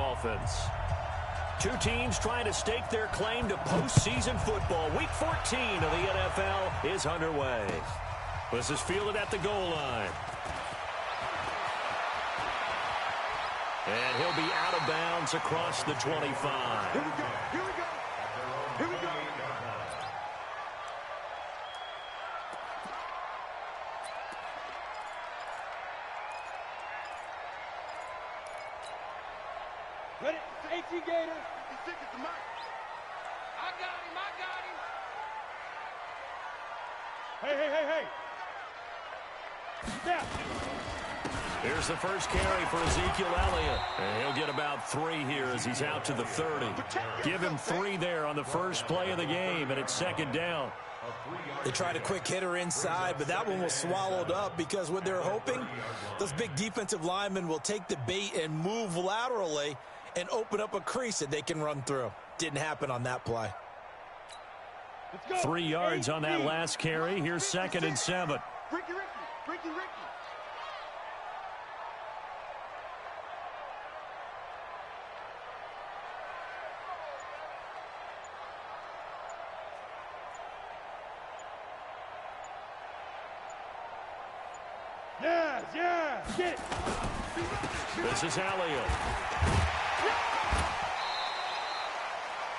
Dolphins. Two teams trying to stake their claim to postseason football. Week 14 of the NFL is underway. This is fielded at the goal line. And he'll be out of bounds across the 25. Here we go. Here we go. Here we go. Ready? 18 Gator. 56 is the mark. I got him. I got him. Hey, hey, hey, hey. Step. Here's the first carry for Ezekiel Elliott. And he'll get about 3 here as he's out to the 30. Give him 3 there on the first play of the game, and it's second down. They tried a quick hitter inside, but that one was swallowed up because what they're hoping, those big defensive linemen will take the bait and move laterally and open up a crease that they can run through. Didn't happen on that play. 3 yards on that last carry. Here's 2nd and 7. Ricky, Ricky, Ricky, Ricky. Yeah, get it. This is Elliott.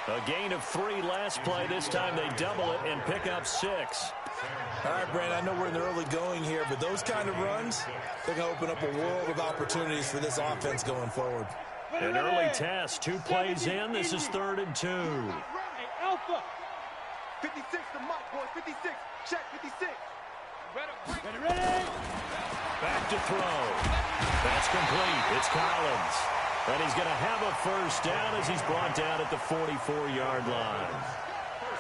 A gain of 3 last play. This time they double it and pick up 6. All right, Brandon, I know we're in the early going here, but those kind of runs, they're going to open up a world of opportunities for this offense going forward. An early test. 2 plays in. This is 3rd and 2. Hey, Alpha. 56 the mark, boys. 56. Check 56. Ready, ready. Back to throw. That's complete. It's Collins. And he's going to have a first down as he's brought down at the 44-yard line.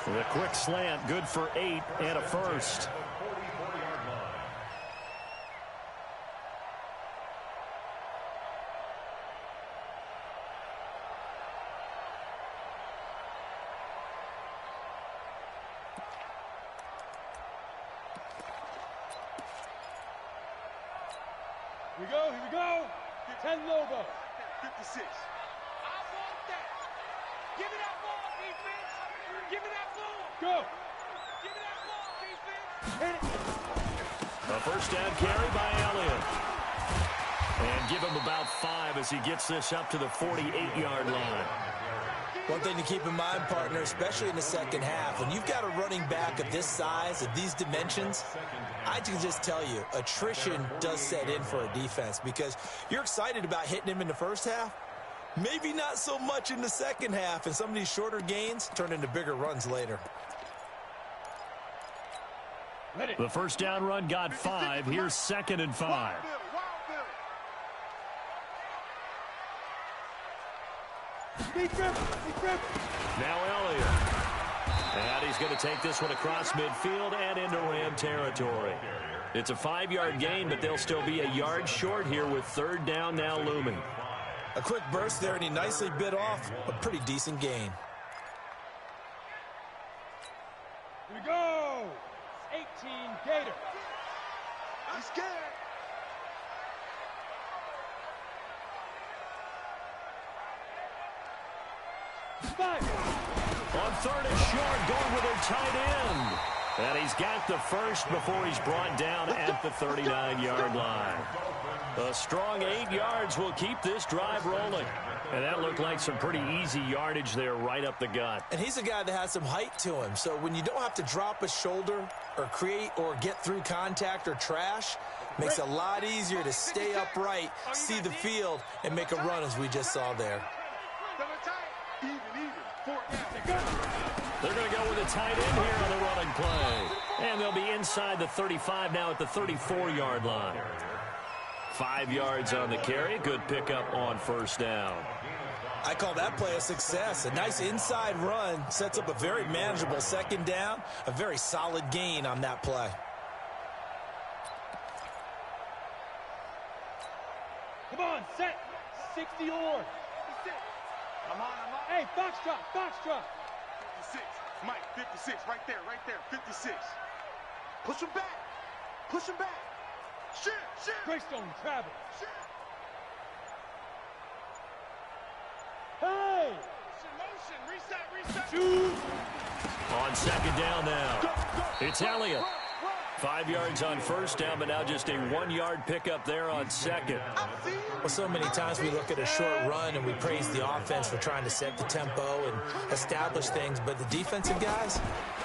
The quick slant, good for 8 and a first. Here we go, here we go. 10 Lobo. 56. I want that. Give me that ball, defense. Give me that ball. Go. Give me that ball, defense. Hit it. A first down carry by Elliott. And give him about 5 as he gets this up to the 48-yard line. One thing to keep in mind, partner, especially in the second half, when you've got a running back of this size, of these dimensions, I can just tell you, attrition does set in for a defense because you're excited about hitting him in the first half. Maybe not so much in the second half, and some of these shorter gains turn into bigger runs later. The first down run got 5. Here's 2nd and 5. Now Elliott. And he's going to take this one across midfield and into Ram territory. It's a 5-yard gain, but they'll still be a yard short here with 3rd down now looming. A quick burst there, and he nicely bit off a pretty decent gain. Here we go. 18 Gator. I'm scared. On 3rd and short, going with their tight end. And he's got the first before he's brought down at the 39-yard line. A strong 8 yards will keep this drive rolling. And that looked like some pretty easy yardage there right up the gut. And he's a guy that has some height to him. So when you don't have to drop a shoulder or create or get through contact or trash, makes it a lot easier to stay upright, see the field, and make a run as we just saw there. They're going to go with a tight end here on the running play. And they'll be inside the 35 now at the 34-yard line. 5 yards on the carry. Good pickup on first down. I call that play a success. A nice inside run sets up a very manageable 2nd down. A very solid gain on that play. Come on, set. 60 or. I'm on. Hey, Foxtrot. 56. Mike, 56. Right there. 56. Push him back. Shit. Greystone travel. Shit. On second down now, it's Elliott. 5 yards on first down, but now just a 1-yard pickup there on second. Well, so many times we look at a short run and we praise the offense for trying to set the tempo and establish things, but the defensive guys,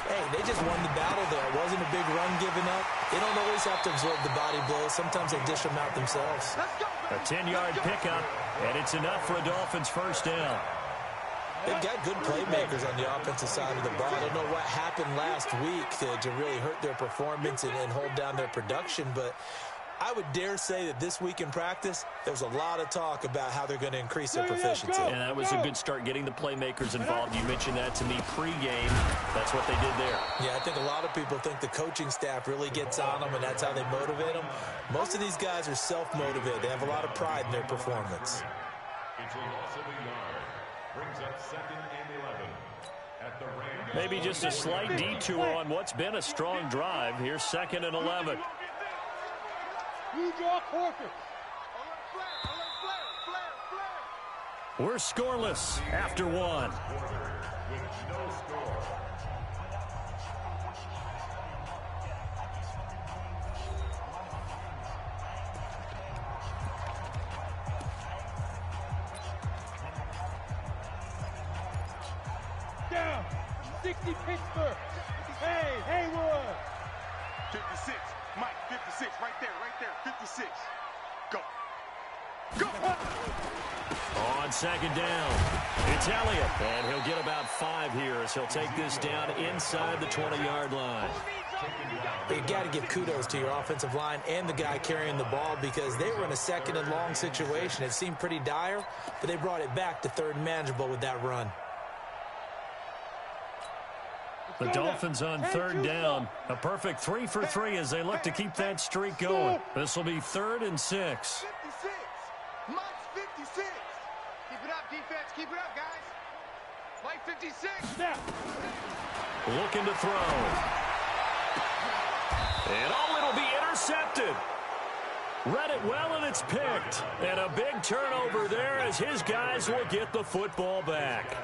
hey, they just won the battle there. It wasn't a big run given up. They don't always have to absorb the body blows. Sometimes they dish them out themselves. A 10-yard pickup, and it's enough for a Dolphins first down. They've got good playmakers on the offensive side of the ball. I don't know what happened last week to really hurt their performance and hold down their production, but I would dare say that this week in practice, there was a lot of talk about how they're going to increase their proficiency. And that was a good start, getting the playmakers involved. You mentioned that to me pregame. That's what they did there. Yeah, I think a lot of people think the coaching staff really gets on them, and that's how they motivate them. Most of these guys are self-motivated. They have a lot of pride in their performance. Maybe just a slight detour on what's been a strong drive. Here's 2nd and 11. We're scoreless after 1. Down. 60 Pittsburgh. Hey, Haywood. 56. Mike, 56. Right there, 56. Go. Go. On second down, it's Elliott. And he'll get about 5 here as he'll take this down inside the 20-yard line. You got to give kudos to your offensive line and the guy carrying the ball, because they were in a 2nd and long situation. It seemed pretty dire, but they brought it back to 3rd and manageable with that run. The Dolphins on 3rd down. A perfect 3 for 3 as they look to keep that streak going. This will be 3rd and 6. 56. Mike's 56. Keep it up, defense. Keep it up, guys. Mike 56. Looking to throw. And it'll be intercepted. Read it well, and it's picked. And a big turnover there as his guys will get the football back.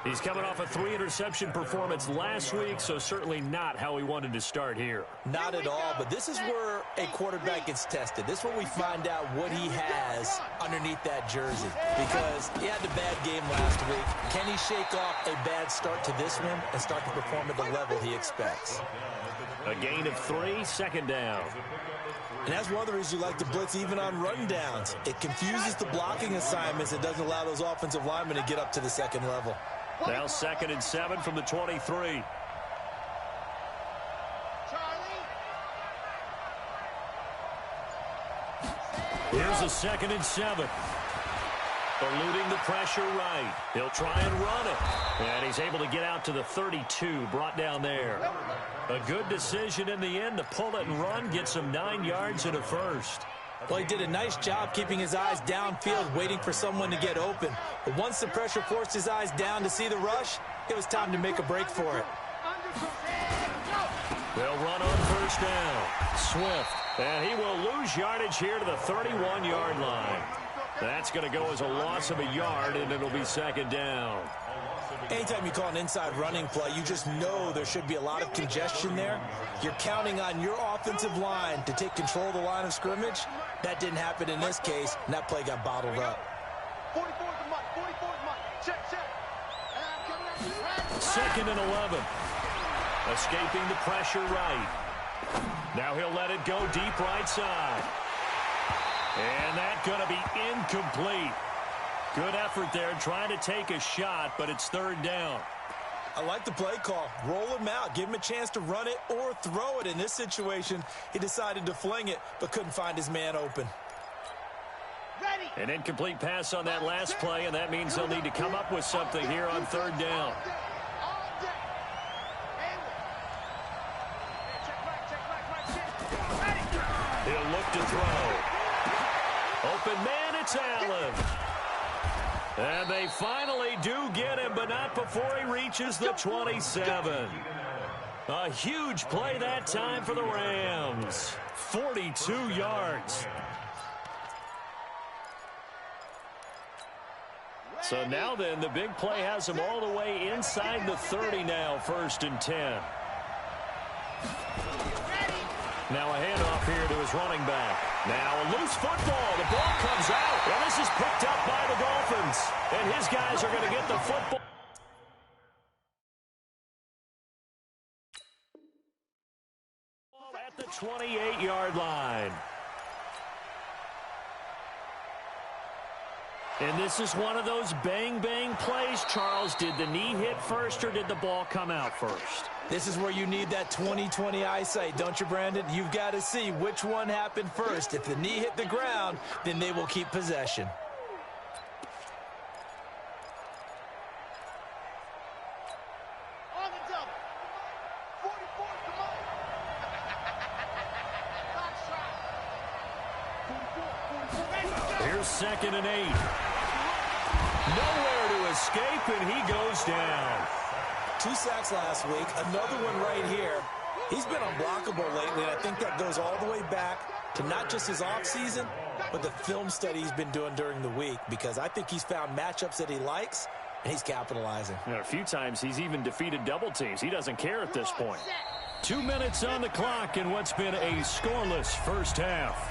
He's coming off a 3-interception performance last week, so certainly not how he wanted to start here. Not at all, but this is where a quarterback gets tested. This is where we find out what he has underneath that jersey, because he had a bad game last week. Can he shake off a bad start to this one and start to perform at the level he expects? A gain of 3, 2nd down. And that's one of the reasons you like to blitz even on run downs. It confuses the blocking assignments. It doesn't allow those offensive linemen to get up to the 2nd level. Now 2nd and 7 from the 23. Here's a 2nd and 7. Eluding the pressure right. He'll try and run it. And he's able to get out to the 32, brought down there. A good decision in the end to pull it and run, get some 9 yards and a first. Well, he did a nice job keeping his eyes downfield, waiting for someone to get open. But once the pressure forced his eyes down to see the rush, it was time to make a break for it. They'll run on first down. Swift. And he will lose yardage here to the 31-yard line. That's going to go as a loss of a yard, and it'll be 2nd down. Anytime you call an inside running play, you just know there should be a lot of congestion there. You're counting on your offensive line to take control of the line of scrimmage. That didn't happen in this case, and that play got bottled up. 44 to Mike. 44 to Mike. Check. 2nd and 11. Escaping the pressure right. Now he'll let it go deep right side. And that's going to be incomplete. Good effort there, trying to take a shot, but it's 3rd down. I like the play call. Roll him out. Give him a chance to run it or throw it. In this situation, he decided to fling it, but couldn't find his man open. An incomplete pass on that last play, and that means they'll need to come up with something here on 3rd down. He'll look to throw. Open man, it's Allen. And they finally do get him, but not before he reaches the 27. A huge play that time for the Rams. 42 yards. So now then, the big play has him all the way inside the 30 now, 1st and 10. Now a handoff here to his running back. Now a loose football. The ball comes out. Well, this is picked up by the Dolphins. And his guys are going to get the football. At the 28-yard line. And this is one of those bang-bang plays, Charles. Did the knee hit first or did the ball come out first? This is where you need that 20/20 eyesight, don't you, Brandon? You've got to see which one happened first. If the knee hit the ground, then they will keep possession. On the double. 44 to Mike. Box shot. Here's 2nd and 8. Nowhere to escape, and he goes down. 2 sacks last week, another one right here. He's been unblockable lately, and I think that goes all the way back to not just his offseason, but the film study he's been doing during the week, because I think he's found matchups that he likes, and he's capitalizing. And a few times he's even defeated double teams. He doesn't care at this point. 2 minutes on the clock in what's been a scoreless first half.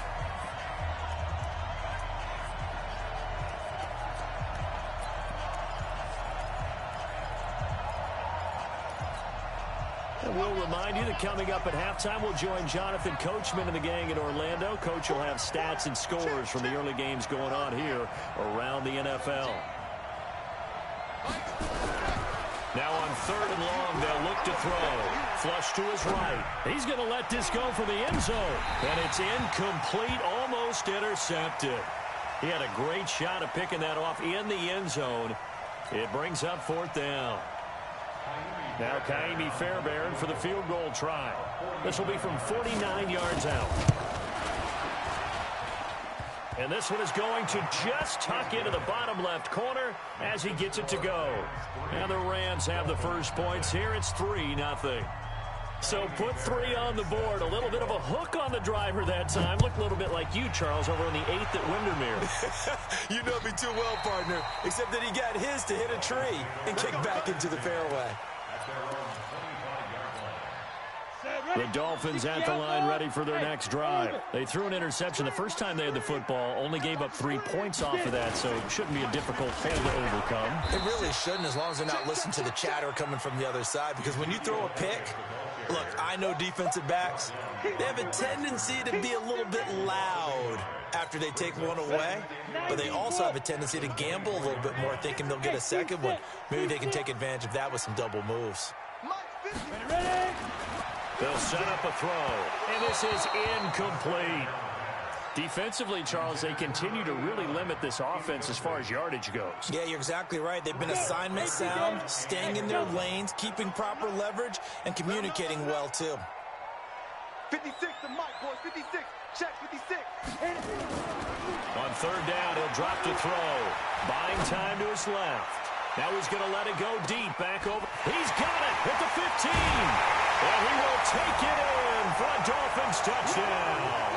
We'll remind you that coming up at halftime, we'll join Jonathan Coachman and the gang in Orlando. Coach will have stats and scores from the early games going on here around the NFL. Now on 3rd and long, they'll look to throw. Flush to his right. He's going to let this go for the end zone. And it's incomplete, almost intercepted. He had a great shot at picking that off in the end zone. It brings up 4th down. Now Kaimi Fairbairn for the field goal try. This will be from 49 yards out. And this one is going to just tuck into the bottom left corner as he gets it to go. And the Rams have the first points here. It's 3-0. So put 3 on the board. A little bit of a hook on the driver that time. Looked a little bit like you, Charles, over on the 8th at Windermere. You know me too well, partner, except that he got his to hit a tree and kick back into the fairway. The Dolphins at the line ready for their next drive. They threw an interception the first time they had the football, only gave up 3 points off of that, so it shouldn't be a difficult hole to overcome. It really shouldn't, as long as they're not listening to the chatter coming from the other side, because when you throw a pick, look, I know defensive backs, they have a tendency to be a little bit loud after they take one away, but they also have a tendency to gamble a little bit more, thinking they'll get a second one. Maybe they can take advantage of that with some double moves. They'll set up a throw, and this is incomplete. Defensively, Charles, they continue to really limit this offense as far as yardage goes. Yeah, you're exactly right. They've been assignment sound, staying in their lanes, keeping proper leverage, and communicating well, too. 56 to Mike, boys. 56. Check 56. On 3rd down, he'll drop to throw. Buying time to his left. Now he's going to let it go deep, back over. He's got it at the 15. And he will take it in for a Dolphins touchdown.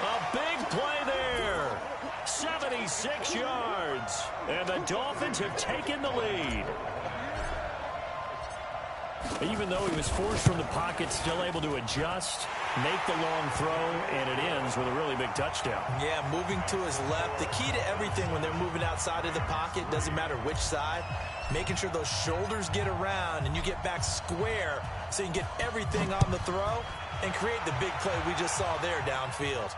A big play there. 76 yards. And the Dolphins have taken the lead. Even though he was forced from the pocket, still able to adjust, make the long throw, and it ends with a really big touchdown. Yeah, moving to his left. The key to everything when they're moving outside of the pocket, doesn't matter which side, making sure those shoulders get around and you get back square so you can get everything on the throw and create the big play we just saw there downfield.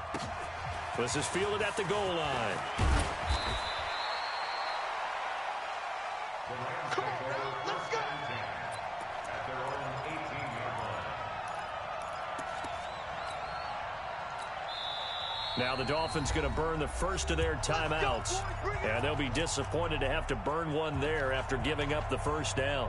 This is fielded at the goal line. Now the Dolphins going to burn the first of their timeouts. And they'll be disappointed to have to burn one there after giving up the first down.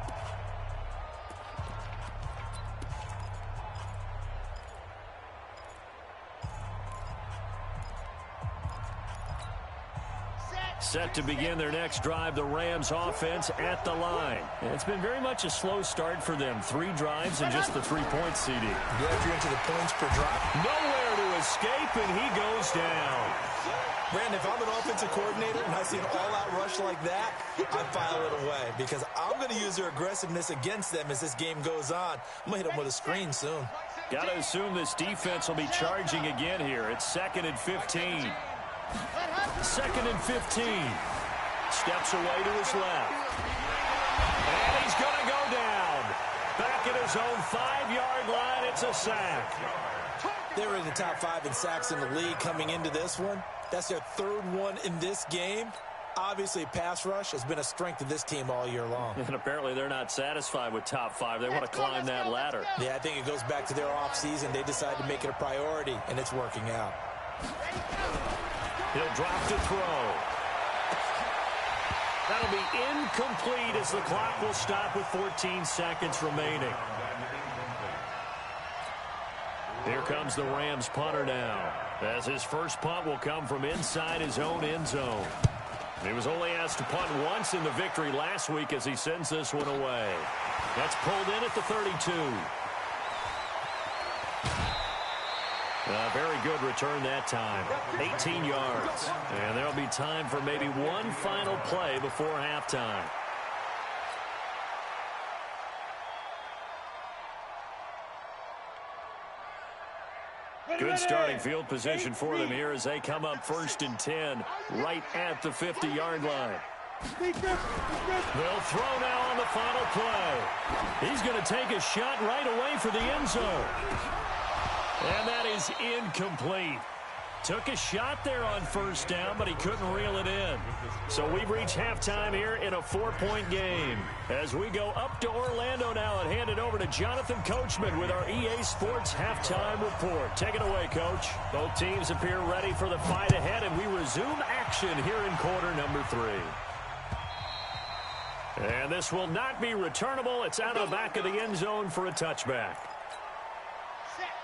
Set to begin their next drive, the Rams offense at the line. And it's been very much a slow start for them. 3 drives and just the 3 points, CD. Yeah, if you're into the points per drive. Nowhere to escape, and he goes down. Brandon, if I'm an offensive coordinator and I see an all-out rush like that, I file it away because I'm going to use their aggressiveness against them as this game goes on. I'm going to hit them with a screen soon. Got to assume this defense will be charging again here. It's 2nd and 15. 2nd and 15. Steps away to his left. And he's going to go down. Back at his own 5-yard line, it's a sack. They were in the top 5 in sacks in the league coming into this one. That's their 3rd one in this game. Obviously, pass rush has been a strength of this team all year long. And apparently they're not satisfied with top 5. They want to climb that ladder. Yeah, I think it goes back to their offseason. They decided to make it a priority, and it's working out. He'll drop to throw. That'll be incomplete as the clock will stop with 14 seconds remaining. Here comes the Rams punter now, as his first punt will come from inside his own end zone. He was only asked to punt once in the victory last week as he sends this one away. That's pulled in at the 32. A very good return that time. 18 yards. And there'll be time for maybe one final play before halftime. Good starting field position for them here as they come up 1st and 10 right at the 50-yard line. They'll throw now on the final play. He's going to take a shot right away for the end zone. And that is incomplete. Took a shot there on 1st down, but he couldn't reel it in. So we've reached halftime here in a 4-point game. As we go up to Orlando now and hand it over to Jonathan Coachman with our EA Sports Halftime Report. Take it away, Coach. Both teams appear ready for the fight ahead, and we resume action here in quarter number 3. And this will not be returnable. It's out of the back of the end zone for a touchback.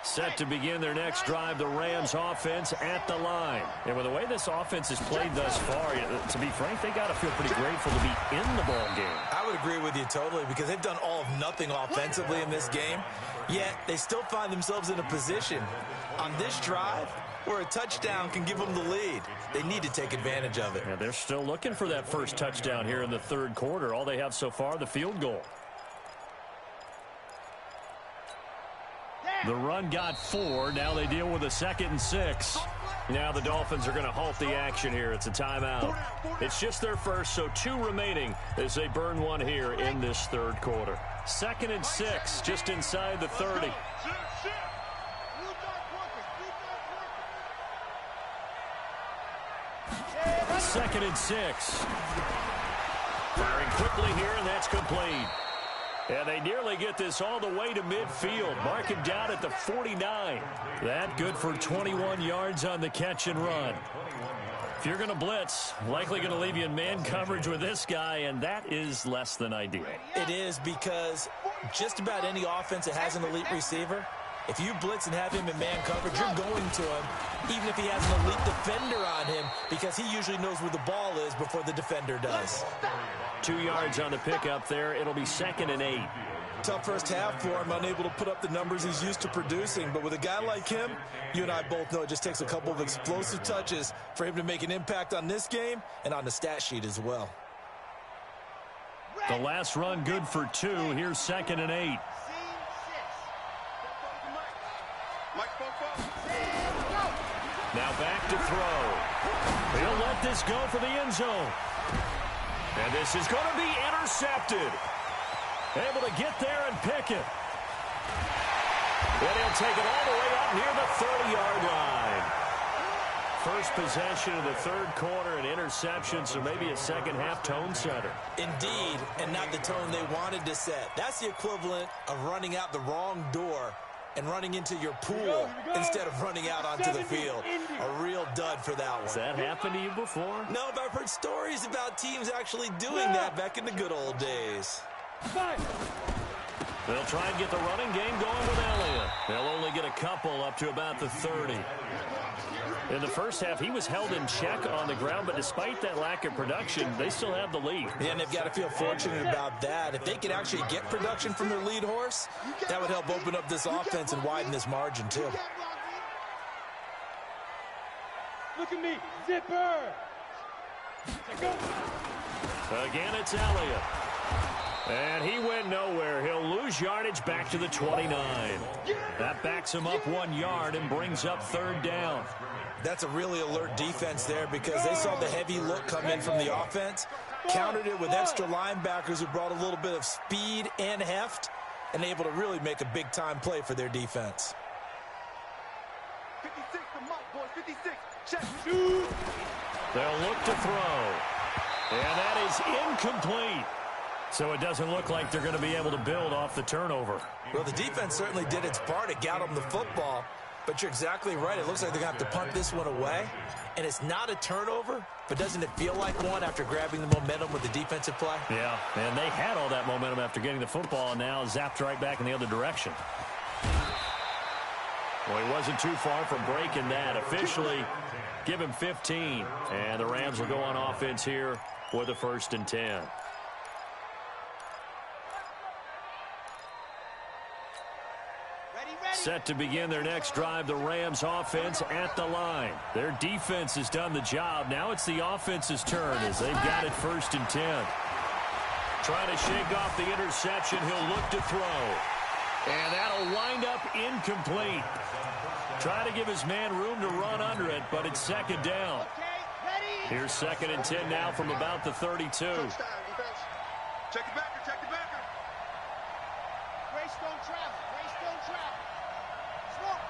Set to begin their next drive, the Rams offense at the line. And with the way this offense has played thus far, to be frank, they got to feel pretty grateful to be in the ball game. I would agree with you totally because they've done all of nothing offensively in this game, yet they still find themselves in a position on this drive where a touchdown can give them the lead. They need to take advantage of it. Yeah, they're still looking for that first touchdown here in the 3rd quarter. All they have so far, the field goal. The run got 4. Now they deal with a 2nd and 6. Now the Dolphins are going to halt the action here. It's a timeout. It's just their first, so 2 remaining as they burn one here in this 3rd quarter. 2nd and 6, just inside the 30. 2nd and 6. Firing quickly here, and that's complete. And they nearly get this all the way to midfield. Mark him down at the 49. That good for 21 yards on the catch and run. If you're going to blitz, likely going to leave you in man coverage with this guy, and that is less than ideal. It is because just about any offense that has an elite receiver, if you blitz and have him in man coverage, you're going to him, even if he has an elite defender on him, because he usually knows where the ball is before the defender does. 2 yards on the pickup there. It'll be 2nd and 8. Tough first half for him, unable to put up the numbers he's used to producing. But with a guy like him, you and I both know it just takes a couple of explosive touches for him to make an impact on this game and on the stat sheet as well. The last run good for 2. Here's 2nd and 8. Now back to throw. He'll let this go for the end zone. And this is going to be intercepted. Able to get there and pick it. And he'll take it all the way up near the 30-yard line. First possession of the 3rd quarter, an interception, so maybe a second-half tone setter. Indeed, and not the tone they wanted to set. That's the equivalent of running out the wrong door and running into your pool instead of running out onto the field. A real dud for that one. Has that happened to you before? No, but I've heard stories about teams actually doing that back in the good old days. They'll try and get the running game going with Elliott. They'll only get a couple up to about the 30. In the first half, he was held in check on the ground, but despite that lack of production, they still have the lead. Yeah, and they've got to feel fortunate about that. If they could actually get production from their lead horse, that would help open up this offense and widen this margin, too. Look at me. Zipper. Go. Again, it's Elliott. And he went nowhere. He'll lose yardage back to the 29. That backs him up 1 yard and brings up third down. That's a really alert defense there because they saw the heavy look come in from the offense, countered it with extra linebackers who brought a little bit of speed and heft, and able to really make a big-time play for their defense. 56 to Mike, boys. 56. Check. They'll look to throw. And that is incomplete. So it doesn't look like they're going to be able to build off the turnover. Well, the defense certainly did its part. It got them the football. But you're exactly right. It looks like they're going to have to punt this one away. And it's not a turnover, but doesn't it feel like one after grabbing the momentum with the defensive play? Yeah, and they had all that momentum after getting the football and now zapped right back in the other direction. Well, he wasn't too far from breaking that. Officially, give him 15. And the Rams will go on offense here with a 1st and 10. Set to begin their next drive, the Rams offense at the line. Their defense has done the job. Now it's the offense's turn as they've got it 1st and 10. Trying to shake off the interception. He'll look to throw. And that'll wind up incomplete. Try to give his man room to run under it, but it's 2nd down. Here's 2nd and 10 now from about the 32. Check the backer, check the backer. Race don't travel. Race don't travel. Smoke.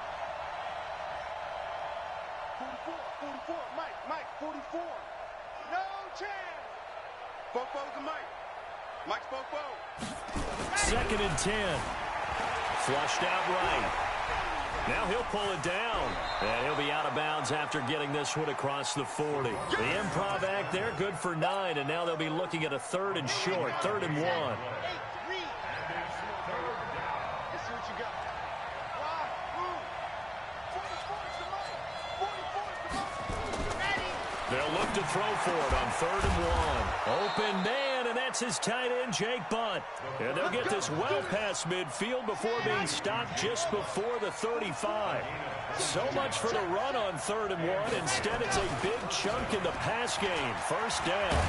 44, Mike, 44. No chance. Fofo's to Mike. Mike's Fofo. 2nd and 10. Flushed out right. Now he'll pull it down. And he'll be out of bounds after getting this one across the 40. The improv act there, good for 9. And now they'll be looking at a 3rd and short, 3rd and 1. Let's see what you got. Why? Move. 44's to Mike. 44's to Mike. Ready. They'll look to throw for it on 3rd and 1. Open man, and that's his tight end, Jake Butt. And they'll get this well past midfield before being stopped just before the 35. So much for the run on 3rd and 1. Instead, it's a big chunk in the pass game. 1st down.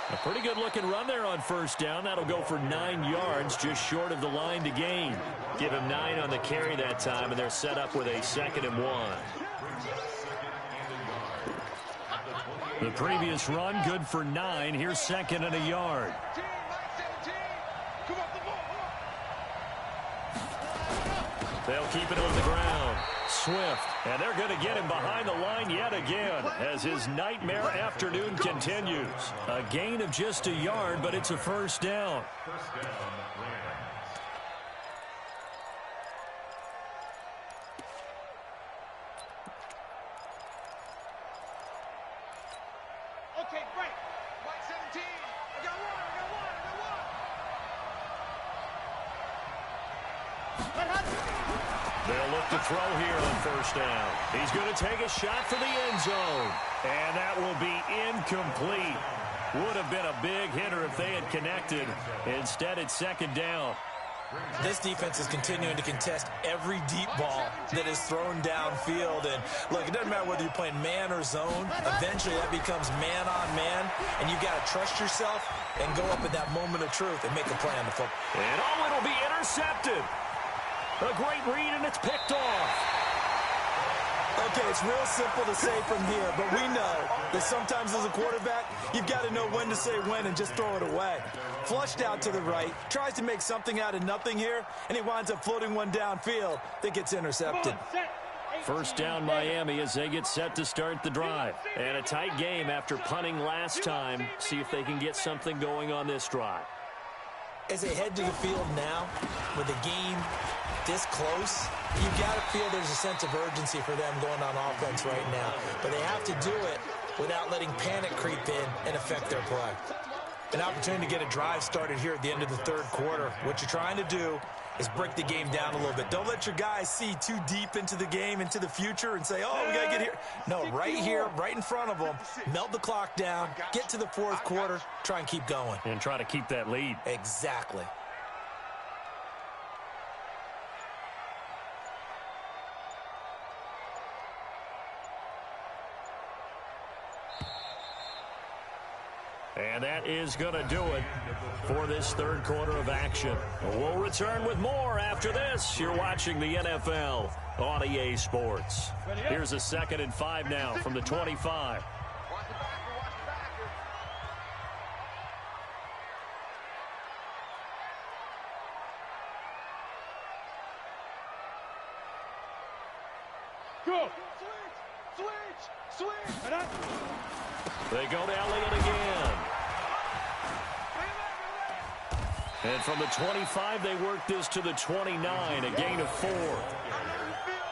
A pretty good-looking run there on 1st down. That'll go for 9 yards, just short of the line to gain. Give him 9 on the carry that time, and they're set up with a 2nd and 1. The previous run, good for 9. Here's 2nd and a yard. They'll keep it on the ground. Swift, and they're going to get him behind the line yet again as his nightmare afternoon continues. A gain of just a yard, but it's a 1st down. Okay, break. Mike 17. I got one. They'll look to throw here on 1st down. He's going to take a shot for the end zone. And that will be incomplete. Would have been a big hitter if they had connected. Instead, it's 2nd down. This defense is continuing to contest every deep ball that is thrown downfield. And look, it doesn't matter whether you're playing man or zone. Eventually, that becomes man on man. And you've got to trust yourself and go up at that moment of truth and make a play on the football. And it'll be intercepted. A great read, and it's picked off. Okay, it's real simple to say from here, but we know that sometimes as a quarterback, you've got to know when to say when and just throw it away. Flushed out to the right, tries to make something out of nothing here, and he winds up floating one downfield that gets intercepted. 1st down Miami as they get set to start the drive. And a tight game after punting last time. See if they can get something going on this drive. As they head to the field now, with the game this close, you've got to feel there's a sense of urgency for them going on offense right now. But they have to do it without letting panic creep in and affect their play. An opportunity to get a drive started here at the end of the 3rd quarter. What you're trying to do is break the game down a little bit. Don't let your guys see too deep into the game, into the future, and say, oh, we got to get here. No, right here, right in front of them, melt the clock down, get to the 4th quarter, try and keep going. And try to keep that lead. Exactly. And that is going to do it for this third quarter of action. We'll return with more after this. You're watching the NFL on EA Sports. Here's a 2nd and 5 now from the 25. Go. Switch. They go to Elliott again. And from the 25, they work this to the 29, a gain of 4.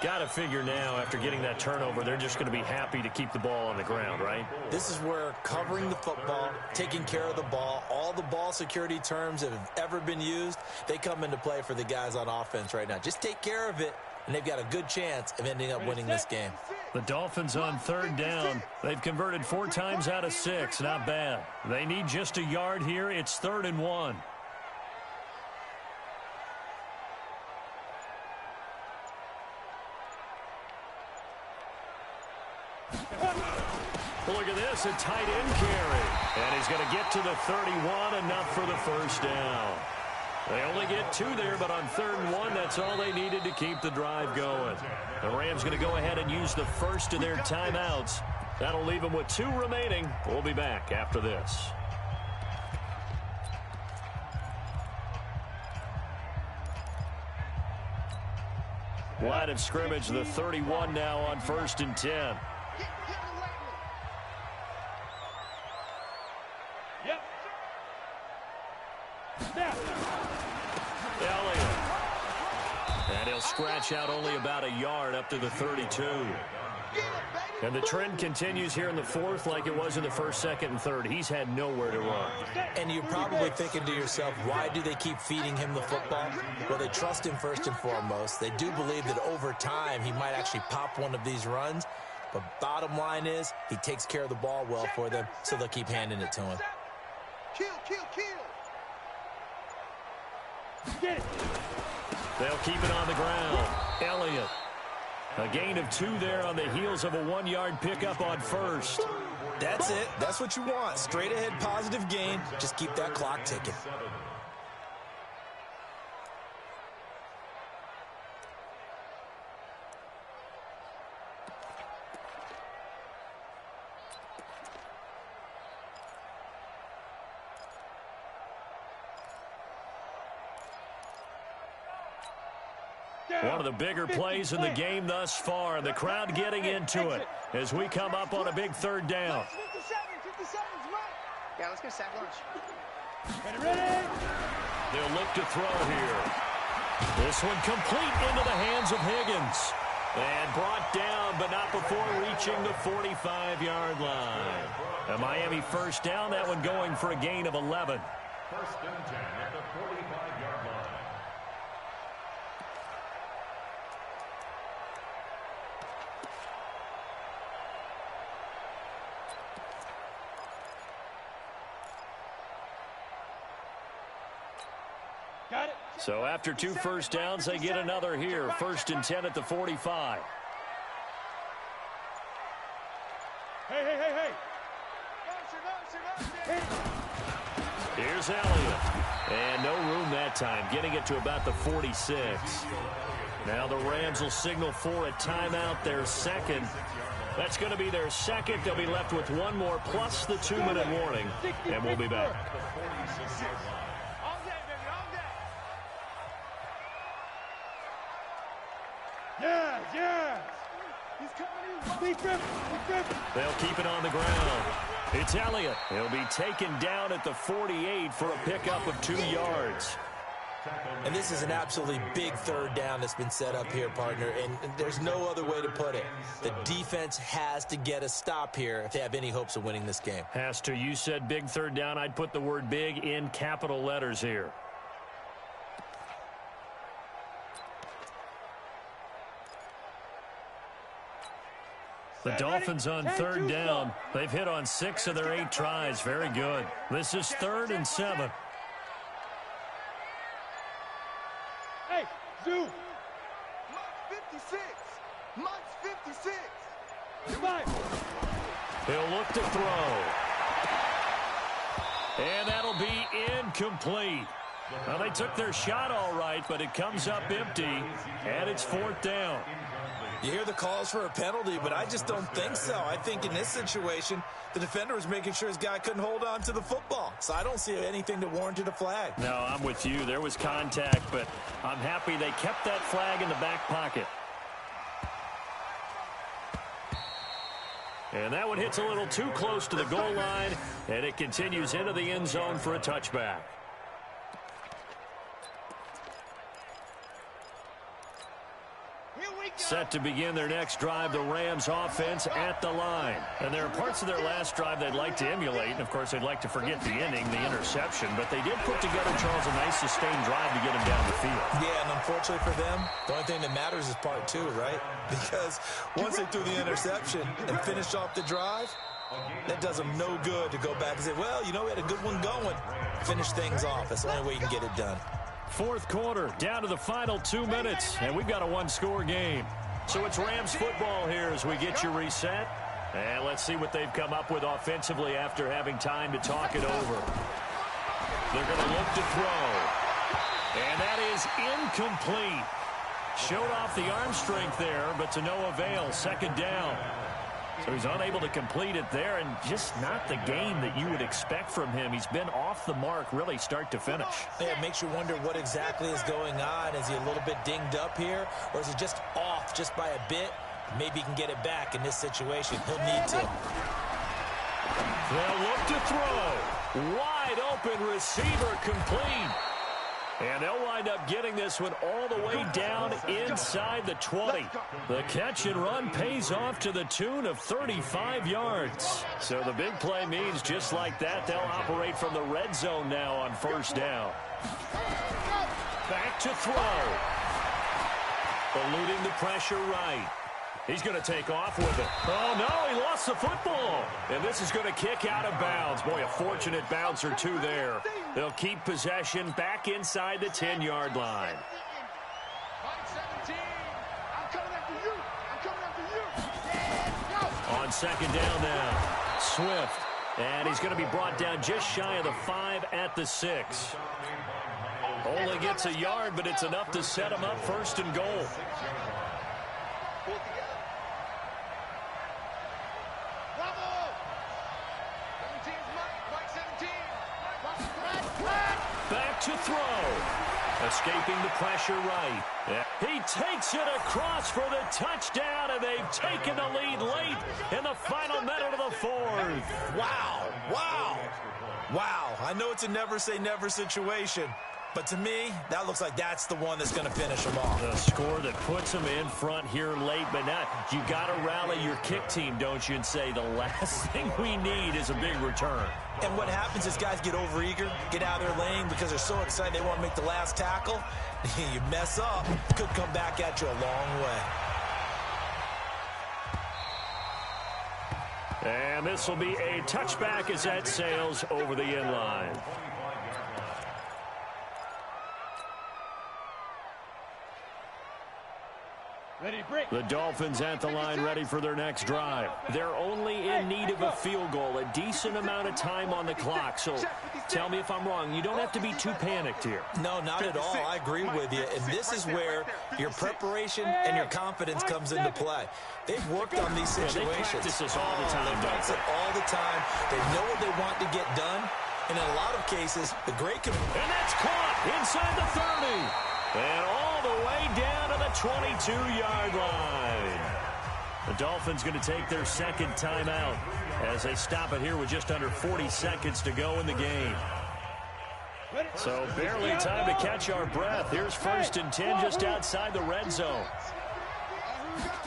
Got to figure now, after getting that turnover, they're just going to be happy to keep the ball on the ground, right? This is where covering the football, taking care of the ball, all the ball security terms that have ever been used, they come into play for the guys on offense right now. Just take care of it, and they've got a good chance of ending up winning this game. The Dolphins on 3rd down. They've converted 4 times out of 6. Not bad. They need just a yard here. It's 3rd and 1. Look at this, a tight end carry. And he's going to get to the 31, enough for the first down. They only get 2 there, but on 3rd and 1, that's all they needed to keep the drive going. The Rams going to go ahead and use the first of their timeouts. That'll leave them with 2 remaining. We'll be back after this. Line of scrimmage, the 31 now on 1st and 10. Elliott. And he'll scratch out only about a yard up to the 32. And the trend continues here in the 4th like it was in the 1st, 2nd, and 3rd. He's had nowhere to run. And you're probably thinking to yourself, why do they keep feeding him the football? Well, they trust him first and foremost. They do believe that over time he might actually pop one of these runs. But bottom line is he takes care of the ball well for them, so they'll keep handing it to him. Kill. Get it. They'll keep it on the ground. Elliott. A gain of 2 there on the heels of a 1-yard pickup on 1st. That's it. That's what you want. Straight ahead positive gain. Just keep that clock ticking. One of the bigger plays in the game thus far. The crowd getting into it as we come up on a big 3rd down. 57's right. Yeah, let's go sack lunch. Ready? They'll look to throw here. This one complete into the hands of Higgins. And brought down, but not before reaching the 45-yard line. A Miami 1st down, that one going for a gain of 11. 1st and 10 at the 45-yard line. Got it. So after 2 first downs, they get another here. 1st and 10 at the 45. Hey. Here's Elliott. And no room that time, getting it to about the 46. Now the Rams will signal for a timeout, their 2nd. That's going to be their 2nd. They'll be left with 1 more plus the 2-minute warning. And we'll be back. Yes. He's coming in. They'll keep it on the ground. It's Elliott. He'll be taken down at the 48 for a pickup of 2 yards. And this is an absolutely big 3rd down that's been set up here, partner, and there's no other way to put it. The defense has to get a stop here if they have any hopes of winning this game. Has to. You said big 3rd down. I'd put the word big in capital letters here. The Dolphins on 3rd down. They've hit on 6 of their 8 tries. Very good. This is 3rd and 7. Hey, Zoo. Mike's 56. Goodbye. He'll look to throw. And that'll be incomplete. Well, they took their shot all right, but it comes up empty, and it's 4th down. You hear the calls for a penalty, but I just don't think so. I think in this situation, the defender was making sure his guy couldn't hold on to the football. So I don't see anything that warranted a flag. No, I'm with you. There was contact, but I'm happy they kept that flag in the back pocket. And that one hits a little too close to the goal line, and it continues into the end zone for a touchback. Set to begin their next drive, the Rams offense at the line. And there are parts of their last drive they'd like to emulate. And, of course, they'd like to forget the inning, the interception. But they did put together, Charles, a nice sustained drive to get them down the field. Yeah, and unfortunately for them, the only thing that matters is part 2, right? Because once they threw the interception and finished off the drive, that does them no good to go back and say, well, you know, we had a good one going. Finish things off. That's the only way you can get it done. 4th quarter, down to the final 2 minutes, and we've got a one-score game. So it's Rams football here as we get you reset. And let's see what they've come up with offensively after having time to talk it over. They're going to look to throw. And that is incomplete. Showed off the arm strength there, but to no avail. 2nd down. So he's unable to complete it there, and just not the game that you would expect from him. He's been off the mark really start to finish. Yeah, it makes you wonder what exactly is going on. Is he a little bit dinged up here, or is he just off just by a bit? Maybe he can get it back in this situation. He'll need to. They'll look to throw. Wide open receiver complete. And they'll wind up getting this one all the way down inside the 20. The catch and run pays off to the tune of 35 yards. So the big play means just like that, they'll operate from the red zone now on 1st down. Back to throw. Eluding the pressure right. He's going to take off with it. Oh, no, he lost the football. And this is going to kick out of bounds. Boy, a fortunate bounce or two there. They'll keep possession back inside the 10-yard line. On 2nd down now, Swift. And he's going to be brought down just shy of the 5 at the 6. Only gets a yard, but it's enough to set him up 1st and goal. Back to throw. Escaping the pressure right. Yeah. He takes it across for the touchdown, and they've taken the lead late in the final minute of the 4th. Wow. Wow. Wow. I know it's a never say never situation, but to me, that looks like that's the one that's going to finish them off. The score that puts them in front here late, but now you got to rally your kick team, don't you, and say the last thing we need is a big return. And what happens is guys get overeager, get out of their lane because they're so excited they want to make the last tackle. You mess up, could come back at you a long way. And this will be a touchback as that sails over the end line. The Dolphins at the line ready for their next drive. They're only in need of a field goal, a decent amount of time on the clock. So tell me if I'm wrong. You don't have to be too panicked here. No, not at all. I agree with you. And this is where your preparation and your confidence comes into play. They've worked on these situations. They practice this all the time. They practice it all the time. They know what they want to get done. And in a lot of cases, the great... And that's caught inside the 30. And all the way down to the 22-yard line. The Dolphins going to take their 2nd timeout as they stop it here with just under 40 seconds to go in the game. So barely time to catch our breath. Here's 1st and 10 just outside the red zone.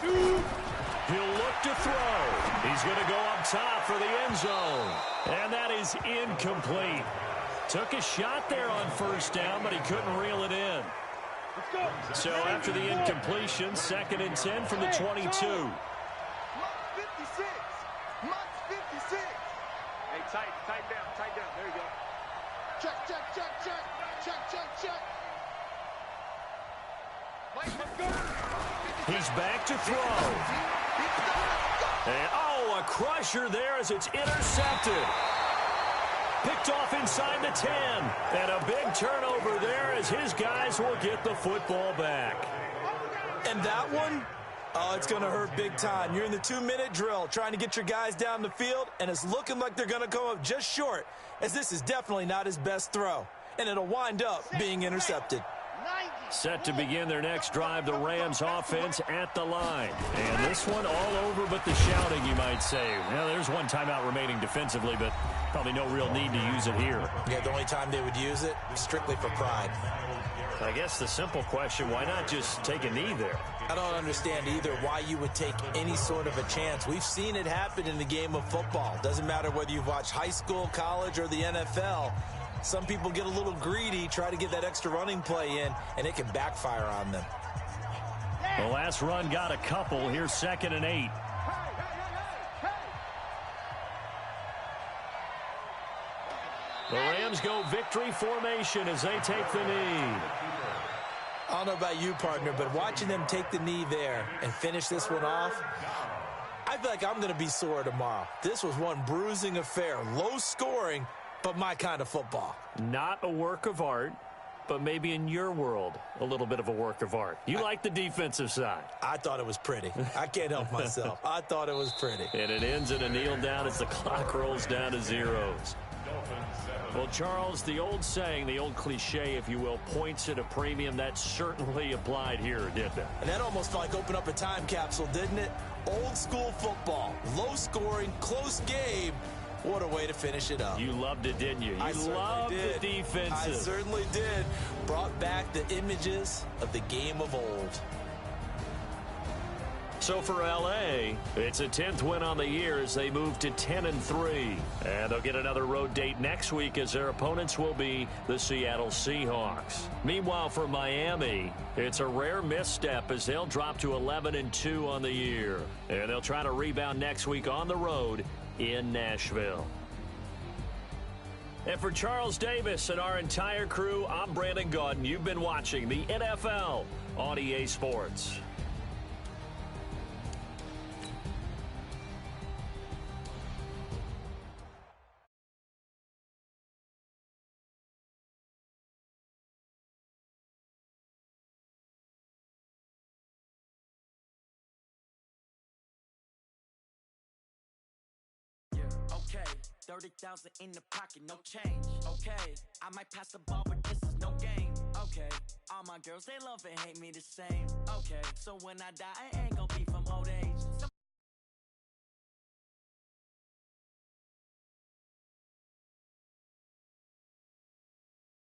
He'll look to throw. He's going to go up top for the end zone. And that is incomplete. Took a shot there on 1st down, but he couldn't reel it in. So after the incompletion, 2nd and 10 from the 22. Mark 56. Mark 56. Hey, tight down. There you go. Check. Check. Mike, let's go. He's back to throw. And, a crusher there as it's intercepted. Picked off inside the 10. And a big turnover there as his guys will get the football back. And that one, oh, it's going to hurt big time. You're in the 2-minute drill trying to get your guys down the field, and it's looking like they're going to come up just short, as this is definitely not his best throw. And it'll wind up being intercepted. Set to begin their next drive, the Rams offense at the line. And this one all over but the shouting, you might say. Well, there's one timeout remaining defensively, but probably no real need to use it here. Yeah, the only time they would use it, strictly for pride. I guess the simple question, why not just take a knee there? I don't understand either why you would take any sort of a chance. We've seen it happen in the game of football. Doesn't matter whether you've watched high school, college, or the NFL. Some people get a little greedy, try to get that extra running play in, and it can backfire on them. The last run got a couple. Here's 2nd and 8. The Rams go victory formation as they take the knee. I don't know about you, partner, but watching them take the knee there and finish this one off, I feel like I'm going to be sore tomorrow. This was one bruising affair, low scoring, but my kind of football. Not a work of art, but maybe in your world, a little bit of a work of art. You like the defensive side. I thought it was pretty. I can't help myself. I thought it was pretty. And it ends in a kneel down as the clock rolls down to zeros. Well, Charles, the old saying, the old cliche, if you will, points at a premium. That certainly applied here, didn't it? And that almost felt like opened up a time capsule, didn't it? Old school football, low scoring, close game. What a way to finish it up. You loved it, didn't you? I You loved the defensive. I certainly did. Brought back the images of the game of old. So for L.A., it's a 10th win on the year as they move to 10-3. And they'll get another road date next week as their opponents will be the Seattle Seahawks. Meanwhile, for Miami, it's a rare misstep as they'll drop to 11-2 on the year. And they'll try to rebound next week on the road in Nashville. And for Charles Davis and our entire crew, I'm Brandon Gaudin. You've been watching the NFL on EA Sports. Okay, 30,000 in the pocket, no change. Okay, I might pass the ball, but this is no game. Okay, all my girls, they love and hate me the same. Okay, so when I die, I ain't gonna be from old age.